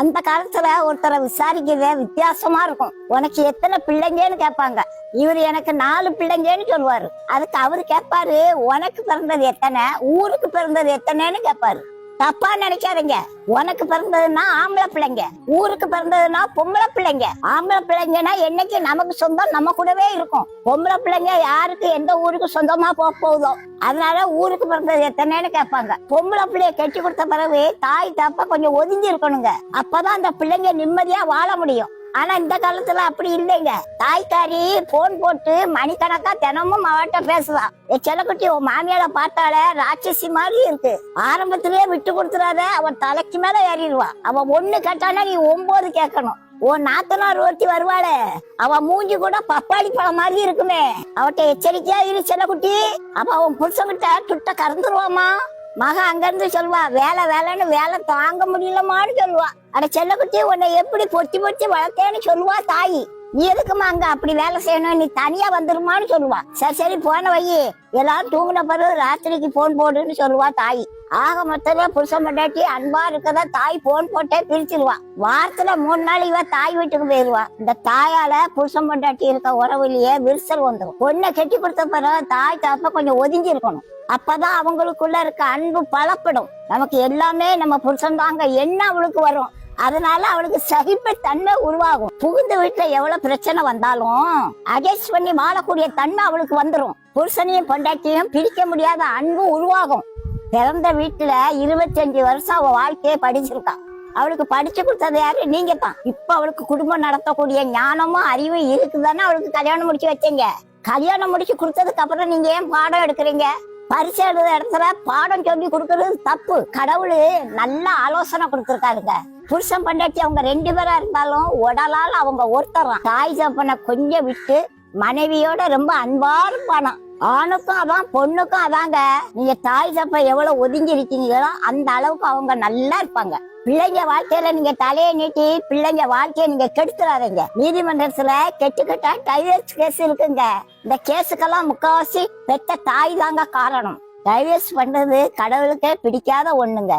அந்த காலத்துல ஒருத்தரை விசாரிக்கிறதே வித்தியாசமா இருக்கும். உனக்கு எத்தனை பிள்ளைங்கன்னு கேட்பாங்க. இவரு எனக்கு 4 பிள்ளைங்கன்னு சொல்லுவாரு. அதுக்கு அவரு கேட்பாரு, உனக்கு பிறந்தது எத்தனை, ஊருக்கு பிறந்தது எத்தனைன்னு கேட்பாரு. தப்பா நினைக்காதீங்க. உனக்கு பிறந்ததுன்னா ஆம்பளை பிள்ளைங்க, ஊருக்கு பிறந்ததுன்னா பொம்பளை பிள்ளைங்க. ஆம்பளை பிள்ளைங்கன்னா என்னைக்கு நமக்கு சொந்தம் நம்ம கூடவே இருக்கும். பொம்பளை பிள்ளைங்க யாருக்கு எந்த ஊருக்கு சொந்தமா போகுதோ அதனால ஊருக்கு பிறந்தது எத்தனைன்னு கேட்பாங்க. பொம்பளை பிள்ளைய கட்டி கொடுத்த பிறகு தாய் தப்ப கொஞ்சம் ஒதுங்கி இருக்கணுங்க. அப்பதான் அந்த பிள்ளைங்க நிம்மதியா வாழ முடியும். ஆனா இந்த காலத்துல அப்படி இல்லைங்க. தாய்க்காரி போன் போட்டு மணிக்கணக்கா தினமும் அவட்ட பேசுதான். செல்லக்குட்டி உன் மாமியார பார்த்தால ராட்சசி மாதிரி இருக்கு, ஆரம்பத்திலேயே விட்டு கொடுத்துறாத, அவன் தலைக்கு மேல ஏறிடுவா. அவன் 1 கேட்டானா நீ 9 கேட்கணும். உன் நாத்தனார் ஒருத்தி வருவாளே, அவ மூஞ்சி கூட பப்பாளி பழம் மாதிரி இருக்குமே, அவட்ட எச்சரிக்கையா இரு செல்லக்குட்டி. அப்ப அவன் புருஷன்கிட்ட துட்ட கறந்துருவாமா. மக அங்க இருந்து சொல்லுவா, வேலை வேலைன்னு வேலை தாங்க முடியலமான்னு சொல்லுவா. அட செல்லக்குட்டி உன்னை எப்படி பொத்தி பொத்தி வளர்த்தேன்னு சொல்லுவா தாயி. நீ எதுக்குமா அங்க அப்படி வேலை செய்யணும், நீ தனியா வந்துருமான்னு சொல்லுவா. சரி சரி போன வை, எல்லாரும் தூங்கின பிறகு ராத்திரிக்கு போன் போடுன்னு சொல்லுவா தாயி. ஆக மொத்தத்துல புருஷன் பொண்டாட்டி அன்பா இருக்கதா தாய் போன் போட்டே பிரிச்சிருவா. வாரத்துல 3 நாள் இவ தாய் வீட்டுக்கு போயிருவா. இந்த தாயால புருஷன் பொண்டாட்டி இருக்க உறவுலயே விரிசல் வந்துடும். பொண்ணை கட்டி கொடுத்த பிறகு தாய் தப்ப கொஞ்சம் ஒதுங்கி இருக்கணும். அப்பதான் அவங்களுக்குள்ள இருக்க அன்பு பலப்படும். நமக்கு எல்லாமே நம்ம புருஷன் தாங்க என்ன அவளுக்கு வரும். அதனால அவளுக்கு சகிப்பு தன்மை உருவாகும். புகுந்த வீட்டுல எவ்வளவு பிரச்சனை வந்தாலும் அட்ஜஸ்ட் பண்ணி வாழக்கூடிய தன்மை அவளுக்கு வந்துடும். புருஷனையும் பொண்டாட்டியும் பிரிக்க முடியாத அன்பு உருவாகும். பிறந்த வீட்டுல 25 வருஷம் அவ வாழ்க்கையை படிச்சிருக்கா. அவளுக்கு படிச்சு கொடுத்தது யாரு, நீங்க தான். இப்ப அவளுக்கு குடும்பம் நடத்தக்கூடிய ஞானமும் அறிவும் இருக்குதானே அவளுக்கு கல்யாணம் முடிச்சு வச்சீங்க. கல்யாணம் முடிச்சு கொடுத்ததுக்கு அப்புறம் நீங்க ஏன் பாடம் எடுக்கிறீங்க? பரிசை எழுத இடத்துல பாடம் சொல்லி கொடுக்கறது தப்பு. கடவுள் நல்ல ஆலோசனை கொடுத்துருக்காருங்க. புருஷன் பொண்டாட்டி அவங்க 2 பேரா இருந்தாலும் உடலால் அவங்க ஒருத்தரான். தாய் தப்பனை கொஞ்சம் விட்டு மனைவியோட ரொம்ப அன்பா இருப்பானா. ஆணுக்கும் அதான் பொண்ணுக்கும் அதாங்க. நீங்க தாய் தப்ப எவ்வளவு ஒதுங்கி இருக்கீங்களோ அந்த அளவுக்கு அவங்க நல்லா இருப்பாங்க. பிள்ளைங்க வாழ்க்கையில நீங்க தலையை நீட்டி பிள்ளைங்க வாழ்க்கையை நீங்க கெடுத்துறாதீங்க. நீதிமன்றத்துல கெட்டுக்கிட்டா டைவர்ஸ் கேஸ் இருக்குங்க. இந்த கேஸுக்கெல்லாம் முக்காவாசி பெத்த தாய் தாங்க காரணம். டைவர்ஸ் பண்றது கடவுளுக்கே பிடிக்காத ஒண்ணுங்க.